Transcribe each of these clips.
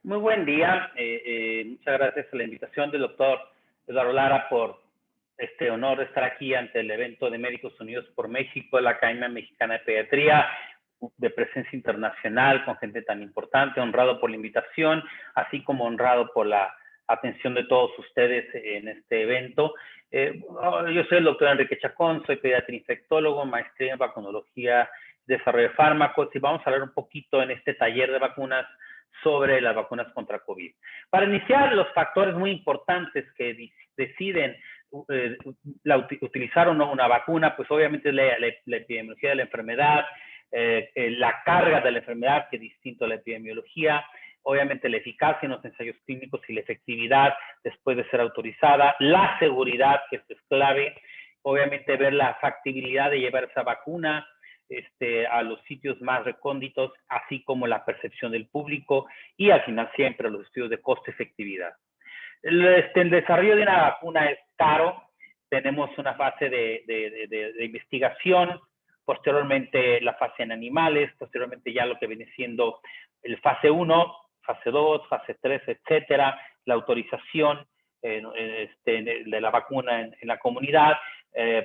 Muy buen día. Muchas gracias a la invitación del doctor Eduardo Lara por este honor de estar aquí ante el evento de Médicos Unidos por México, de la Academia Mexicana de Pediatría, de presencia internacional, con gente tan importante, honrado por la invitación, así como honrado por la atención de todos ustedes en este evento. Yo soy el doctor Enrique Chacón, soy pediatra infectólogo, maestría en vacunología, desarrollo de fármacos, y vamos a hablar un poquito en este taller de vacunas sobre las vacunas contra COVID. Para iniciar, los factores muy importantes que deciden utilizar o no una vacuna, pues obviamente es la epidemiología de la enfermedad, la carga de la enfermedad, que es distinto a la epidemiología, obviamente la eficacia en los ensayos clínicos y la efectividad después de ser autorizada, la seguridad, que esto es clave, obviamente ver la factibilidad de llevar esa vacuna a los sitios más recónditos, así como la percepción del público y al final siempre los estudios de costo-efectividad. El desarrollo de una vacuna es caro, tenemos una fase de investigación, posteriormente la fase en animales, posteriormente ya lo que viene siendo el fase 1, fase 2, fase 3, etcétera, la autorización de la vacuna en la comunidad,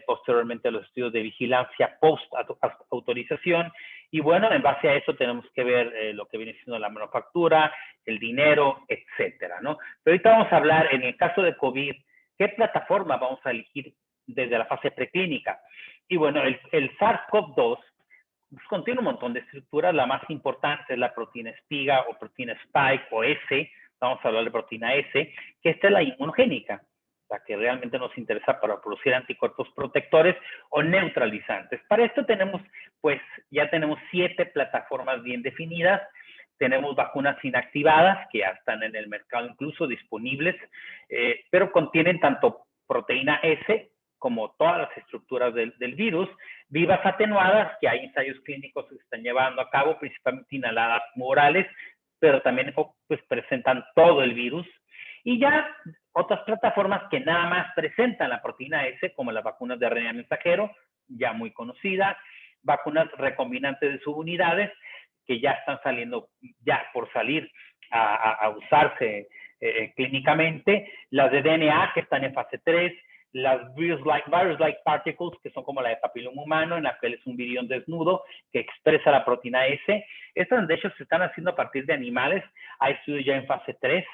posteriormente los estudios de vigilancia post-autorización, y bueno, en base a eso tenemos que ver lo que viene siendo la manufactura, el dinero, etcétera, ¿no? Pero ahorita vamos a hablar, en el caso de COVID, ¿qué plataforma vamos a elegir desde la fase preclínica? Y bueno, el SARS-CoV-2 pues, contiene un montón de estructuras, la más importante es la proteína espiga o proteína spike o S, vamos a hablar de proteína S, que esta es la inmunogénica, la que realmente nos interesa para producir anticuerpos protectores o neutralizantes. Para esto tenemos, pues, ya tenemos 7 plataformas bien definidas. Tenemos vacunas inactivadas, que ya están en el mercado incluso disponibles, pero contienen tanto proteína S como todas las estructuras del virus, vivas atenuadas, que hay ensayos clínicos que se están llevando a cabo, principalmente inhaladas orales, pero también pues, presentan todo el virus. Y ya otras plataformas que nada más presentan la proteína S, como las vacunas de RNA mensajero, ya muy conocidas, vacunas recombinantes de subunidades, que ya están saliendo, ya por salir a usarse clínicamente, las de DNA, que están en fase 3, las virus-like particles, que son como la de papiloma humano, en la que es un virión desnudo que expresa la proteína S. Estas, de hecho, se están haciendo a partir de animales. Hay estudios ya en fase 3.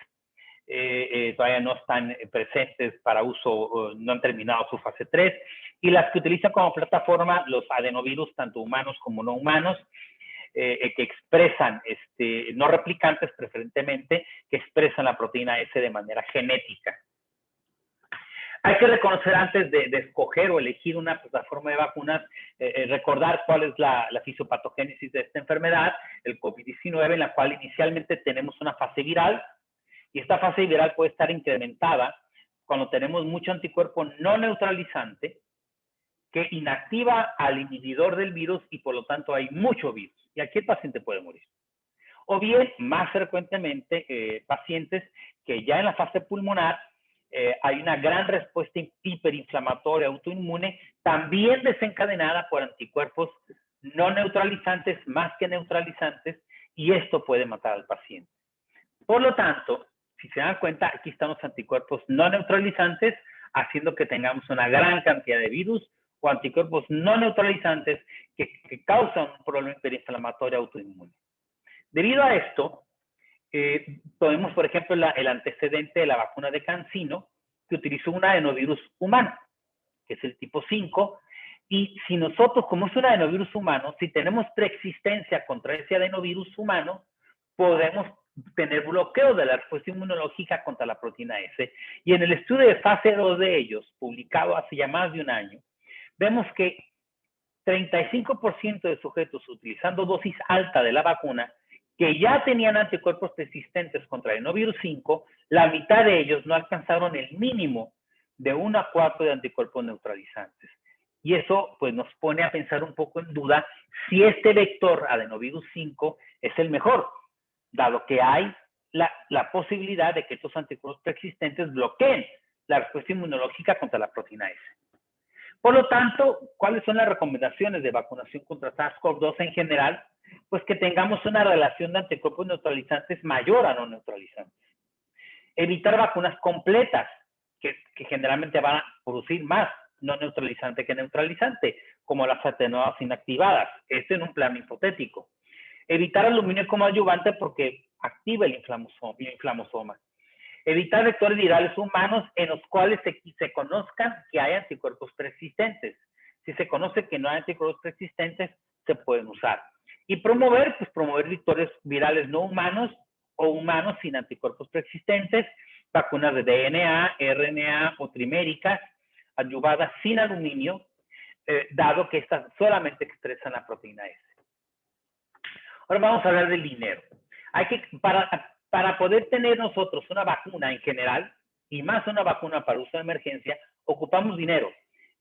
Todavía no están presentes para uso, no han terminado su fase 3. Y las que utilizan como plataforma los adenovirus, tanto humanos como no humanos, que expresan, no replicantes preferentemente, que expresan la proteína S de manera genética. Hay que reconocer antes de escoger o elegir una plataforma de vacunas, recordar cuál es la fisiopatogénesis de esta enfermedad, el COVID-19, en la cual inicialmente tenemos una fase viral, y esta fase viral puede estar incrementada cuando tenemos mucho anticuerpo no neutralizante que inactiva al inhibidor del virus y por lo tanto hay mucho virus. Y aquí el paciente puede morir. O bien, más frecuentemente, pacientes que ya en la fase pulmonar hay una gran respuesta hiperinflamatoria autoinmune, también desencadenada por anticuerpos no neutralizantes más que neutralizantes, y esto puede matar al paciente. Por lo tanto, si se dan cuenta, aquí están los anticuerpos no neutralizantes, haciendo que tengamos una gran cantidad de virus, o anticuerpos no neutralizantes que causan un problema hiperinflamatorio autoinmune. Debido a esto, tenemos, por ejemplo, el antecedente de la vacuna de CanSino, que utilizó un adenovirus humano, que es el tipo 5, y si nosotros, como es un adenovirus humano, si tenemos preexistencia contra ese adenovirus humano, podemos tener bloqueo de la respuesta inmunológica contra la proteína S. Y en el estudio de fase 2 de ellos, publicado hace ya más de un año, vemos que 35% de sujetos utilizando dosis alta de la vacuna que ya tenían anticuerpos persistentes contra el adenovirus 5, la mitad de ellos no alcanzaron el mínimo de 1 a 4 de anticuerpos neutralizantes. Y eso pues nos pone a pensar un poco en duda si este vector adenovirus 5 es el mejor, dado que hay la posibilidad de que estos anticuerpos persistentes bloqueen la respuesta inmunológica contra la proteína S. Por lo tanto, ¿cuáles son las recomendaciones de vacunación contra SARS-CoV-2 en general? pues que tengamos una relación de anticuerpos neutralizantes mayor a no neutralizantes. Evitar vacunas completas, que generalmente van a producir más no neutralizante que neutralizante, como las atenuadas inactivadas. Esto en un plano hipotético. Evitar aluminio como adyuvante porque activa el inflamosoma. Evitar vectores virales humanos en los cuales se conozcan que hay anticuerpos preexistentes. Si se conoce que no hay anticuerpos preexistentes, se pueden usar. Y promover vectores virales no humanos o humanos sin anticuerpos preexistentes, vacunas de DNA, RNA o triméricas, adyuvadas sin aluminio, dado que estas solamente expresan la proteína S. Ahora vamos a hablar del dinero. Para poder tener nosotros una vacuna en general, y más una vacuna para uso de emergencia, ocupamos dinero.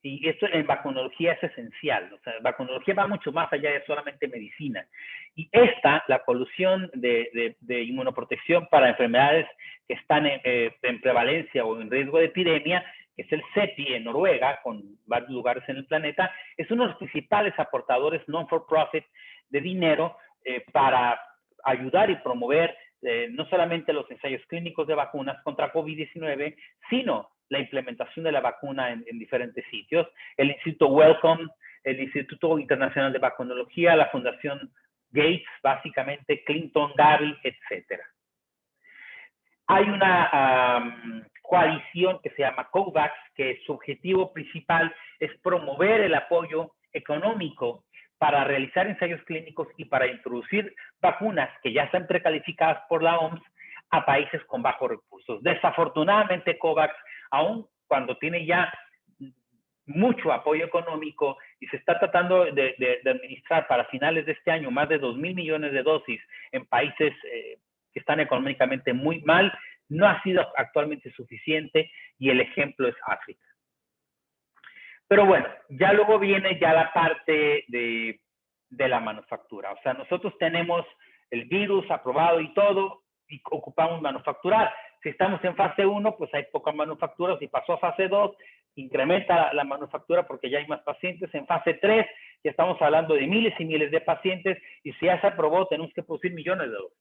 Y esto en vacunología es esencial. O sea, vacunología va mucho más allá de solamente medicina. Y la colusión de inmunoprotección para enfermedades que están en prevalencia o en riesgo de epidemia, que es el CEPI en Noruega, con varios lugares en el planeta, es uno de los principales aportadores non-for-profit de dinero para ayudar y promover no solamente los ensayos clínicos de vacunas contra COVID-19, sino la implementación de la vacuna en diferentes sitios. El Instituto Wellcome, el Instituto Internacional de Vacunología, la Fundación Gates, básicamente, Clinton, Gavi, etc. Hay una coalición que se llama COVAX, que su objetivo principal es promover el apoyo económico para realizar ensayos clínicos y para introducir vacunas que ya están precalificadas por la OMS a países con bajos recursos. Desafortunadamente, COVAX, aun cuando tiene ya mucho apoyo económico y se está tratando de administrar para finales de este año más de 2,000 millones de dosis en países que están económicamente muy mal, no ha sido actualmente suficiente y el ejemplo es África. Pero bueno, ya luego viene ya la parte de la manufactura. O sea, nosotros tenemos el virus aprobado y todo, y ocupamos manufacturar. Si estamos en fase 1, pues hay poca manufactura. Si pasó a fase 2, incrementa la manufactura porque ya hay más pacientes. En fase 3, ya estamos hablando de miles y miles de pacientes, y si ya se aprobó, tenemos que producir millones de dosis.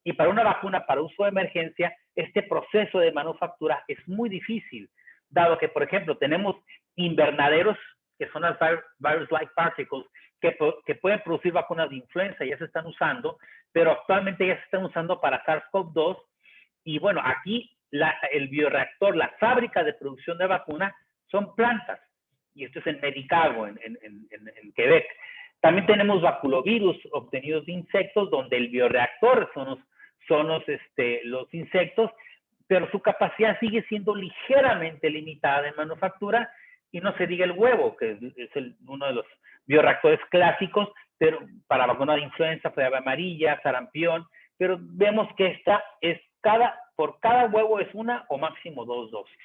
Y para una vacuna para uso de emergencia, este proceso de manufactura es muy difícil, dado que, por ejemplo, tenemos invernaderos, que son las virus-like particles, que pueden producir vacunas de influenza, ya se están usando, pero actualmente ya se están usando para SARS-CoV-2. Y bueno, aquí el bioreactor, la fábrica de producción de vacuna, son plantas. Y esto es en Medicago, en Quebec. También tenemos baculovirus obtenidos de insectos, donde el bioreactor son los insectos, pero su capacidad sigue siendo ligeramente limitada en manufactura, y no se diga el huevo, que es uno de los bioreactores clásicos, pero para vacuna de influenza, fiebre amarilla, sarampión, pero vemos que esta es por cada huevo es una o máximo 2 dosis.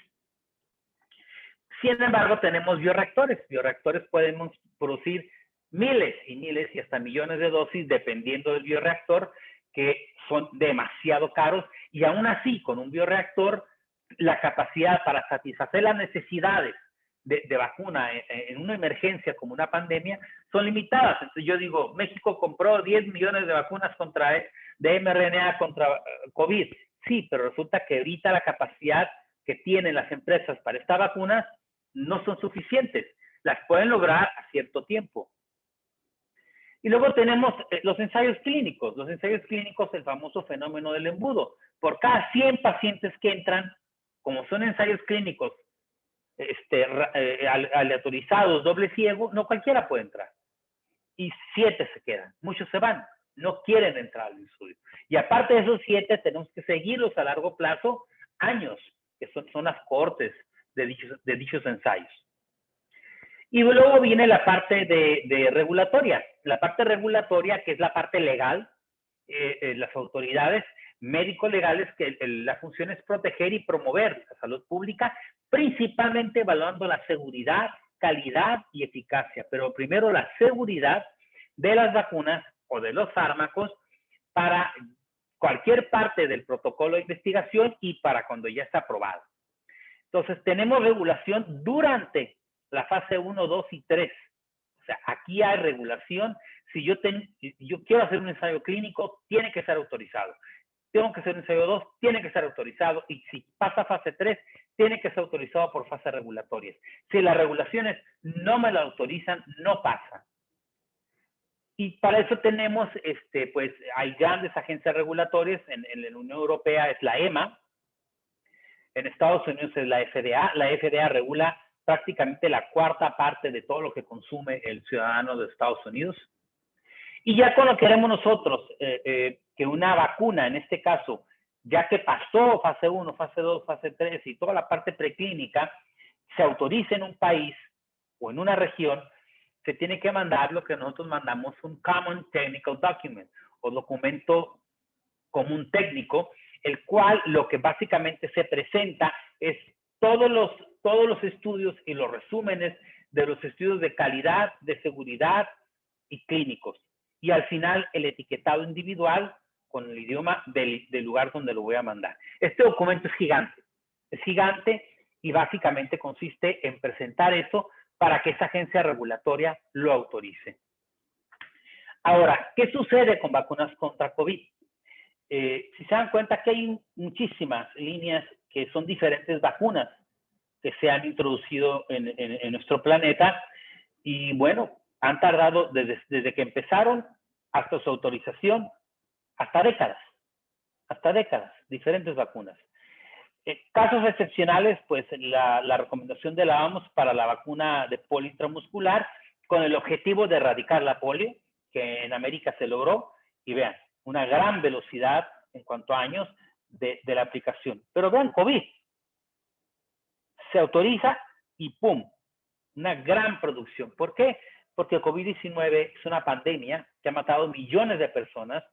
Sin embargo, tenemos bioreactores. Bioreactores podemos producir miles y miles y hasta millones de dosis, dependiendo del bioreactor, que son demasiado caros, y aún así, con un bioreactor, la capacidad para satisfacer las necesidades de vacuna en una emergencia como una pandemia son limitadas. Entonces yo digo, México compró 10 millones de vacunas de mRNA contra COVID. Sí, pero resulta que ahorita la capacidad que tienen las empresas para estas vacunas no son suficientes. Las pueden lograr a cierto tiempo. Y luego tenemos los ensayos clínicos. Los ensayos clínicos, el famoso fenómeno del embudo. Por cada 100 pacientes que entran, como son ensayos clínicos aleatorizados, doble ciego, no cualquiera puede entrar. Y 7 se quedan. Muchos se van. No quieren entrar al estudio. Y aparte de esos 7, tenemos que seguirlos a largo plazo, años, que son las cohortes de dichos ensayos. Y luego viene la parte de regulatoria. La parte regulatoria, que es la parte legal, las autoridades médico-legales, que la función es proteger y promover la salud pública, principalmente evaluando la seguridad, calidad y eficacia. Pero primero la seguridad de las vacunas o de los fármacos para cualquier parte del protocolo de investigación y para cuando ya está aprobado. Entonces, tenemos regulación durante la fase 1, 2 y 3. sea, aquí hay regulación. Si yo quiero hacer un ensayo clínico, tiene que ser autorizado. Tengo que hacer un ensayo 2, tiene que ser autorizado. Y si pasa a fase 3, tiene que ser autorizado por fases regulatorias. Si las regulaciones no me lo autorizan, no pasa. Y para eso tenemos, pues, hay grandes agencias regulatorias. En la Unión Europea es la EMA. En Estados Unidos es la FDA. La FDA regula prácticamente la cuarta parte de todo lo que consume el ciudadano de Estados Unidos. Y ya con lo que queremos nosotros, que una vacuna, en este caso, ya que pasó fase 1, fase 2, fase 3 y toda la parte preclínica, se autorice en un país o en una región, se tiene que mandar lo que nosotros mandamos un Common Technical Document o documento común técnico, el cual lo que básicamente se presenta es todos los estudios y los resúmenes de los estudios de calidad, de seguridad y clínicos. Y al final el etiquetado individual con el idioma del lugar donde lo voy a mandar. Este documento es gigante y básicamente consiste en presentar eso para que esa agencia regulatoria lo autorice. Ahora, ¿qué sucede con vacunas contra COVID? Si se dan cuenta que hay muchísimas líneas que son diferentes vacunas que se han introducido en nuestro planeta y bueno, han tardado desde que empezaron hasta su autorización, hasta décadas, diferentes vacunas. Casos excepcionales, pues la recomendación de la OMS para la vacuna de polio intramuscular con el objetivo de erradicar la polio, que en América se logró, y vean, una gran velocidad en cuanto a años de la aplicación. Pero vean, COVID se autoriza y ¡pum! Una gran producción. ¿Por qué? Porque COVID-19 es una pandemia que ha matado millones de personas,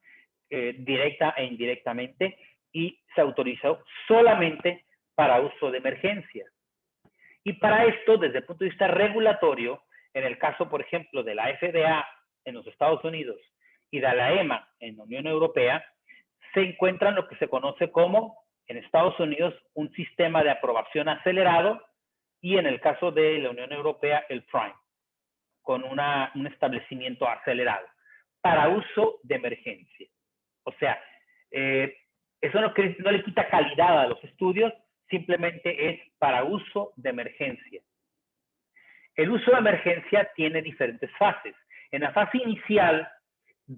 directa e indirectamente, y se autorizó solamente para uso de emergencia. Y para esto, desde el punto de vista regulatorio, en el caso, por ejemplo, de la FDA en los Estados Unidos y de la EMA en la Unión Europea, se encuentran lo que se conoce como, en Estados Unidos, un sistema de aprobación acelerado y en el caso de la Unión Europea, el PRIME, con un establecimiento acelerado para uso de emergencia. O sea, eso no le quita calidad a los estudios, simplemente es para uso de emergencia. El uso de emergencia tiene diferentes fases. En la fase inicial,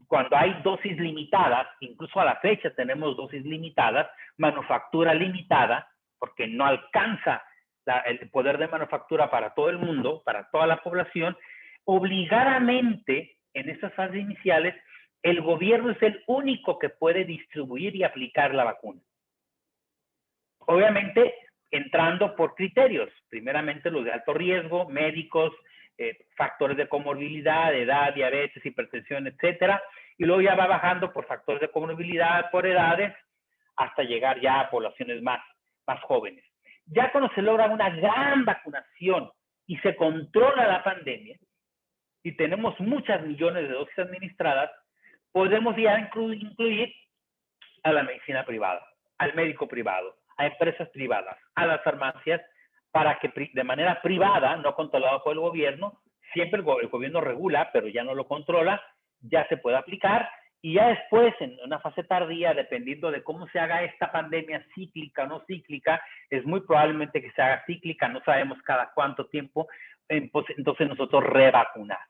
cuando hay dosis limitadas, incluso a la fecha tenemos dosis limitadas, manufactura limitada, porque no alcanza el poder de manufactura para todo el mundo, para toda la población, obligadamente en estas fases iniciales, el gobierno es el único que puede distribuir y aplicar la vacuna. Obviamente, entrando por criterios, primeramente los de alto riesgo, médicos, factores de comorbilidad, edad, diabetes, hipertensión, etcétera, y luego ya va bajando por factores de comorbilidad, por edades, hasta llegar ya a poblaciones más jóvenes. Ya cuando se logra una gran vacunación y se controla la pandemia, y tenemos muchas millones de dosis administradas, podemos ya incluir a la medicina privada, al médico privado, a empresas privadas, a las farmacias, para que de manera privada, no controlada por el gobierno, siempre el gobierno regula, pero ya no lo controla, ya se puede aplicar, y ya después, en una fase tardía, dependiendo de cómo se haga esta pandemia, cíclica o no cíclica, es muy probablemente que se haga cíclica, no sabemos cada cuánto tiempo, entonces nosotros revacunar,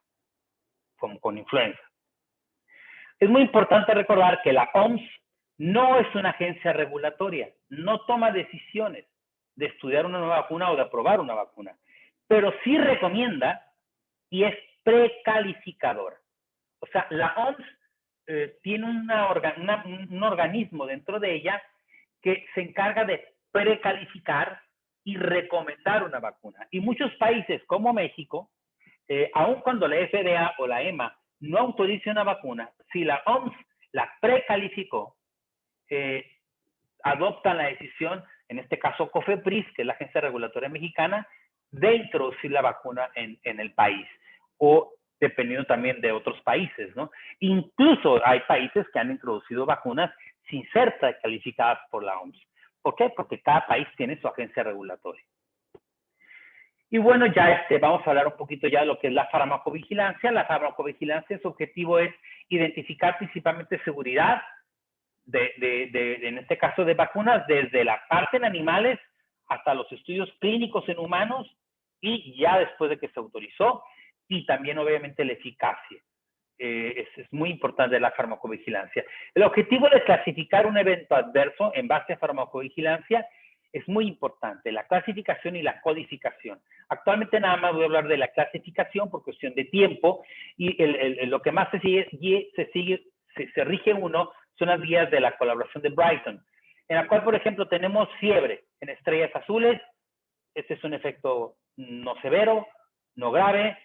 como con influenza. Es muy importante recordar que la OMS no es una agencia regulatoria, no toma decisiones de estudiar una nueva vacuna o de aprobar una vacuna, pero sí recomienda y es precalificadora. O sea, la OMS tiene un organismo dentro de ella que se encarga de precalificar y recomendar una vacuna. Y muchos países como México, aun cuando la FDA o la EMA no autorice una vacuna, si la OMS la precalificó, adoptan la decisión, en este caso COFEPRIS, que es la agencia regulatoria mexicana, de introducir la vacuna en el país, o dependiendo también de otros países, ¿no? Incluso hay países que han introducido vacunas sin ser precalificadas por la OMS. ¿Por qué? Porque cada país tiene su agencia regulatoria. Y bueno, ya vamos a hablar un poquito ya de lo que es la farmacovigilancia. La farmacovigilancia, su objetivo es identificar principalmente seguridad, en este caso de vacunas, desde la parte en animales hasta los estudios clínicos en humanos y ya después de que se autorizó, y también obviamente la eficacia. Es muy importante la farmacovigilancia. El objetivo de clasificar un evento adverso en base a farmacovigilancia es muy importante, la clasificación y la codificación. Actualmente nada más voy a hablar de la clasificación por cuestión de tiempo, y lo que más se rige uno son las guías de la colaboración de Brighton, en la cual, por ejemplo, tenemos fiebre en estrellas azules. Este es un efecto no severo, no grave.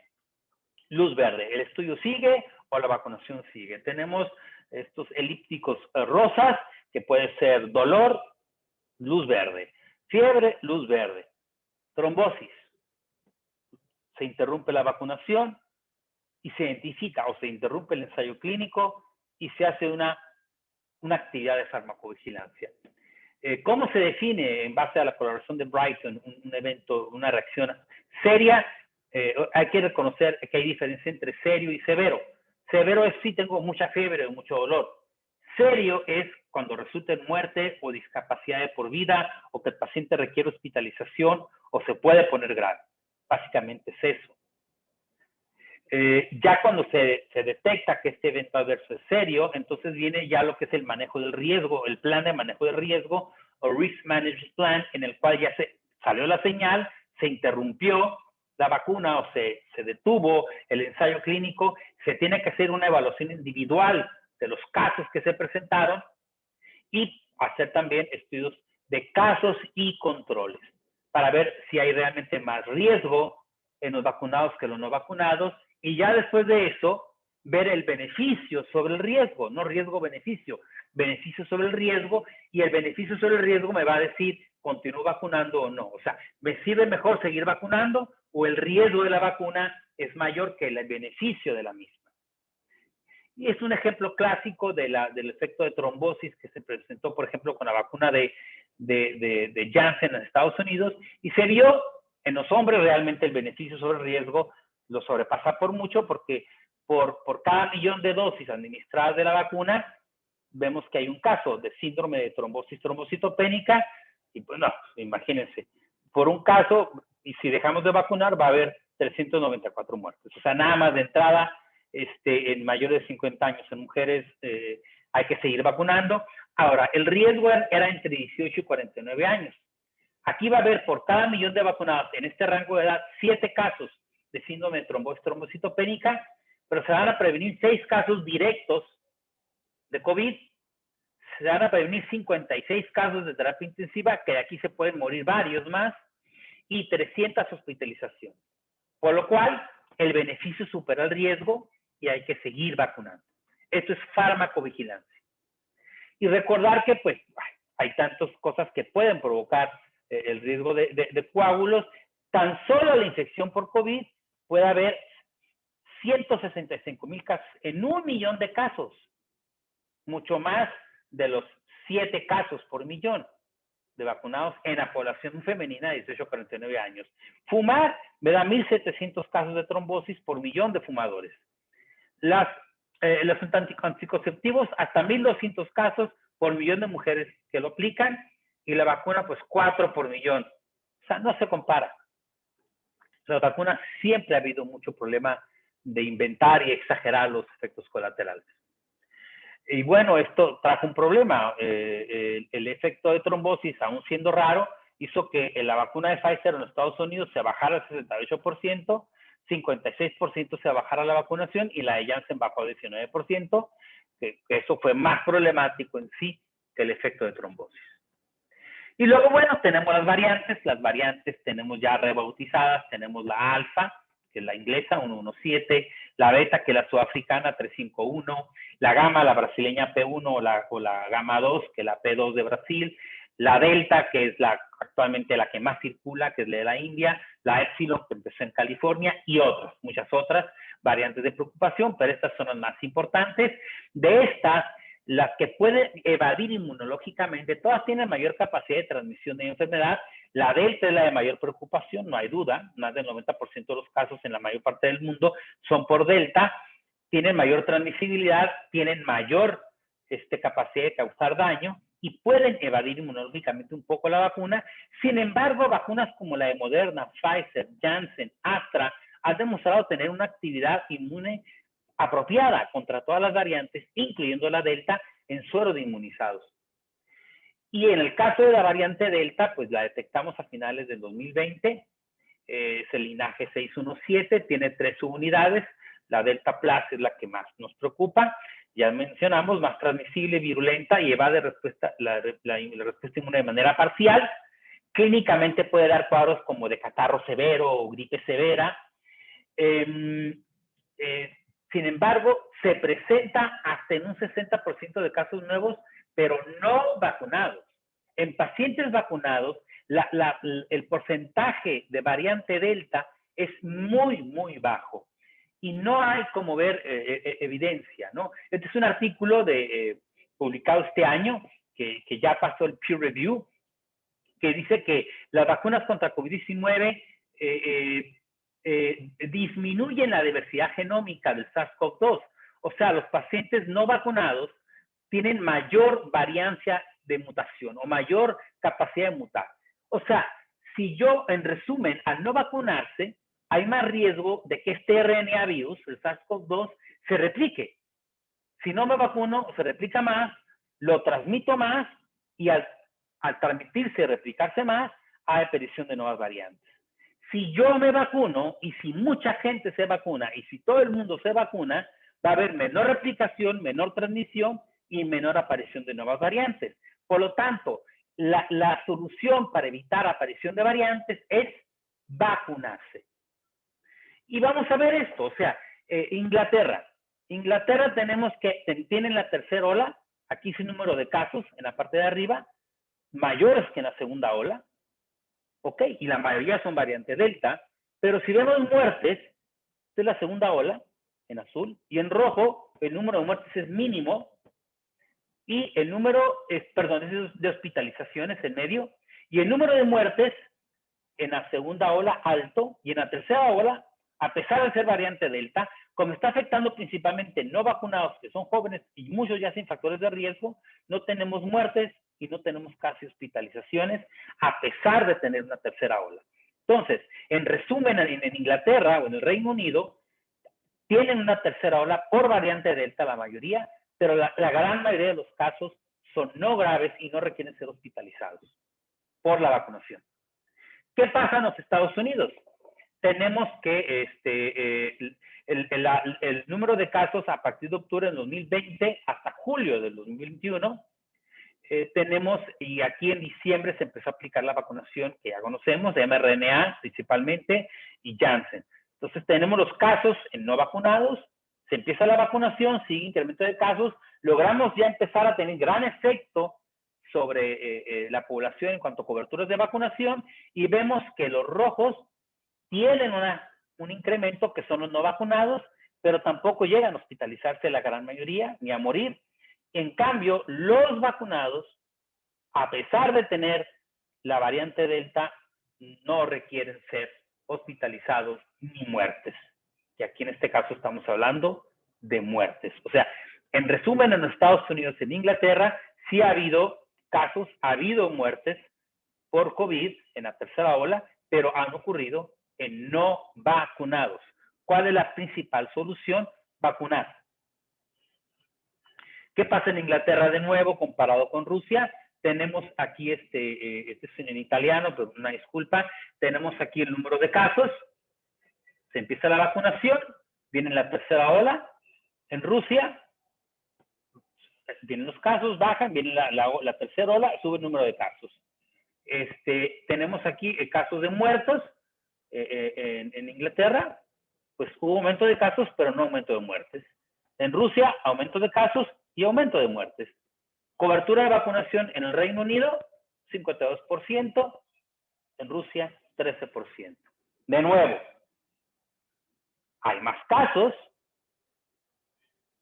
Luz verde, el estudio sigue o la vacunación sigue. Tenemos estos elípticos rosas, que puede ser dolor, luz verde. Fiebre, luz verde. Trombosis. Se interrumpe la vacunación y se identifica o se interrumpe el ensayo clínico y se hace una actividad de farmacovigilancia. ¿Cómo se define en base a la colaboración de Brighton un evento, una reacción seria? Hay que reconocer que hay diferencia entre serio y severo. Severo es si tengo mucha fiebre o mucho dolor. Serio es cuando resulta en muerte o discapacidad de por vida, o que el paciente requiere hospitalización o se puede poner grave. Básicamente es eso. Ya cuando se detecta que este evento adverso es serio, entonces viene ya lo que es el manejo del riesgo, el plan de manejo de riesgo o Risk Management Plan, en el cual ya se salió la señal, se interrumpió la vacuna o se detuvo el ensayo clínico, se tiene que hacer una evaluación individual de los casos que se presentaron y hacer también estudios de casos y controles para ver si hay realmente más riesgo en los vacunados que los no vacunados, y ya después de eso ver el beneficio sobre el riesgo, no riesgo-beneficio, beneficio sobre el riesgo, y el beneficio sobre el riesgo me va a decir continúo vacunando o no. O sea, ¿me sirve mejor seguir vacunando o el riesgo de la vacuna es mayor que el beneficio de la misma? Y es un ejemplo clásico del efecto de trombosis que se presentó, por ejemplo, con la vacuna de Janssen en Estados Unidos, y se vio en los hombres realmente el beneficio sobre el riesgo lo sobrepasa por mucho, porque por cada millón de dosis administradas de la vacuna, vemos que hay un caso de síndrome de trombosis trombocitopénica, y pues no, imagínense, por un caso, y si dejamos de vacunar, va a haber 394 muertes. O sea, nada más de entrada, en mayores de 50 años, en mujeres, hay que seguir vacunando. Ahora, el riesgo era entre 18 y 49 años. Aquí va a haber por cada millón de vacunados en este rango de edad 7 casos de síndrome de trombosis trombocitopénica, pero se van a prevenir 6 casos directos de COVID, se van a prevenir 56 casos de terapia intensiva, que de aquí se pueden morir varios más, y 300 hospitalizaciones. Por lo cual, el beneficio supera el riesgo y hay que seguir vacunando. Esto es farmacovigilancia. Y recordar que pues hay tantas cosas que pueden provocar el riesgo de coágulos. Tan solo la infección por COVID puede haber 165,000 casos en 1 millón de casos, mucho más de los 7 casos por millón de vacunados en la población femenina de 18 a 49 años. Fumar me da 1,700 casos de trombosis por millón de fumadores. Los anticonceptivos, hasta 1,200 casos por millón de mujeres que lo aplican, y la vacuna, pues 4 por millón. O sea, no se compara. La vacuna siempre ha habido mucho problema de inventar y exagerar los efectos colaterales. Y bueno, esto trajo un problema. El efecto de trombosis, aún siendo raro, hizo que la vacuna de Pfizer en los Estados Unidos se bajara al 68%, 56% se bajara la vacunación, y la de Janssen bajó al 19%, que eso fue más problemático en sí que el efecto de trombosis. Y luego, bueno, tenemos las variantes tenemos ya rebautizadas, tenemos la alfa, que es la inglesa, 117, la beta, que es la sudafricana, 351, la gamma, la brasileña P1 o la gamma 2, que es la P2 de Brasil, la delta, que es actualmente la que más circula, que es la de la India, la epsilon, que empezó en California, y muchas otras variantes de preocupación, pero estas son las más importantes. De estas, las que pueden evadir inmunológicamente, todas tienen mayor capacidad de transmisión de enfermedad. La Delta es la de mayor preocupación, no hay duda. Más del 90% de los casos en la mayor parte del mundo son por Delta. Tienen mayor transmisibilidad, tienen mayor capacidad de causar daño y pueden evadir inmunológicamente un poco la vacuna. Sin embargo, vacunas como la de Moderna, Pfizer, Janssen, Astra, han demostrado tener una actividad inmune apropiada contra todas las variantes, incluyendo la Delta, en suero de inmunizados. Y en el caso de la variante Delta, pues la detectamos a finales del 2020, es el linaje 617, tiene 3 subunidades, la Delta Plus es la que más nos preocupa, ya mencionamos, más transmisible, virulenta y evade la respuesta inmune de manera parcial. Clínicamente puede dar cuadros como de catarro severo o gripe severa. Sin embargo, se presenta hasta en un 60% de casos nuevos, pero no vacunados. En pacientes vacunados, el porcentaje de variante Delta es muy, muy bajo. Y no hay como ver evidencia, ¿no? Este es un artículo publicado este año, que ya pasó el peer review, que dice que las vacunas contra COVID-19 disminuyen la diversidad genómica del SARS-CoV-2. O sea, los pacientes no vacunados tienen mayor variancia de mutación o mayor capacidad de mutar. O sea, si yo, en resumen, al no vacunarse, hay más riesgo de que este RNA virus, el SARS-CoV-2, se replique. Si no me vacuno, se replica más, lo transmito más y al transmitirse y replicarse más, hay aparición de nuevas variantes. Si yo me vacuno y si mucha gente se vacuna y si todo el mundo se vacuna, va a haber menor replicación, menor transmisión y menor aparición de nuevas variantes. Por lo tanto, la solución para evitar aparición de variantes es vacunarse. Y vamos a ver esto, o sea, Inglaterra tenemos que tienen la tercera ola, aquí es el número de casos en la parte de arriba, mayores que en la segunda ola, ¿ok? Y la mayoría son variante Delta, pero si vemos muertes, esta es la segunda ola, en azul, y en rojo el número de muertes es mínimo, y el número, de hospitalizaciones en medio, y el número de muertes en la segunda ola alto, y en la tercera ola, a pesar de ser variante Delta, como está afectando principalmente no vacunados, que son jóvenes y muchos ya sin factores de riesgo, no tenemos muertes y no tenemos casi hospitalizaciones, a pesar de tener una tercera ola. Entonces, en resumen, en Inglaterra o en el Reino Unido, tienen una tercera ola por variante Delta la mayoría, pero la gran mayoría de los casos son no graves y no requieren ser hospitalizados por la vacunación. ¿Qué pasa en los Estados Unidos? Tenemos que el número de casos a partir de octubre del 2020 hasta julio del 2021, tenemos, y aquí en diciembre se empezó a aplicar la vacunación que ya conocemos, de mRNA principalmente, y Janssen. Entonces tenemos los casos en no vacunados, se empieza la vacunación, sigue incremento de casos, logramos ya empezar a tener gran efecto sobre la población en cuanto a coberturas de vacunación, y vemos que los rojos tienen un incremento que son los no vacunados, pero tampoco llegan a hospitalizarse la gran mayoría, ni a morir. En cambio, los vacunados, a pesar de tener la variante Delta, no requieren ser hospitalizados ni muertes. Y aquí en este caso estamos hablando de muertes. O sea, en resumen, en los Estados Unidos y en Inglaterra, sí ha habido casos, ha habido muertes por COVID en la tercera ola, pero han ocurrido en no vacunados. ¿Cuál es la principal solución? Vacunar. ¿Qué pasa en Inglaterra de nuevo comparado con Rusia? Tenemos aquí, este es en italiano, pero una disculpa, tenemos aquí el número de casos, se empieza la vacunación, viene la tercera ola, en Rusia, vienen los casos, bajan, viene la tercera ola, sube el número de casos. Tenemos aquí casos de muertos en Inglaterra, pues hubo aumento de casos, pero no aumento de muertes. En Rusia, aumento de casos y aumento de muertes. Cobertura de vacunación en el Reino Unido, 52%, en Rusia, 13%. De nuevo, hay más casos,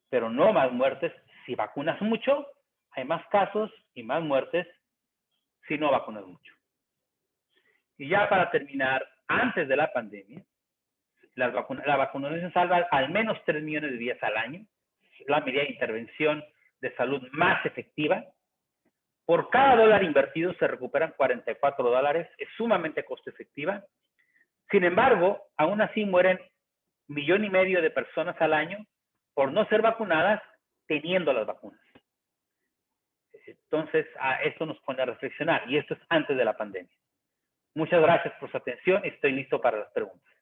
pero no más muertes, Si vacunas mucho, hay más casos y más muertes si no vacunas mucho. Y ya para terminar, antes de la pandemia, la vacunación salva al menos 3 millones de vidas al año. La medida de intervención de salud más efectiva. Por cada dólar invertido se recuperan 44 dólares. Es sumamente costo efectiva. Sin embargo, aún así mueren 1,5 millones de personas al año por no ser vacunadas teniendo las vacunas. Entonces, esto nos pone a reflexionar y esto es antes de la pandemia. Muchas gracias por su atención. Estoy listo para las preguntas.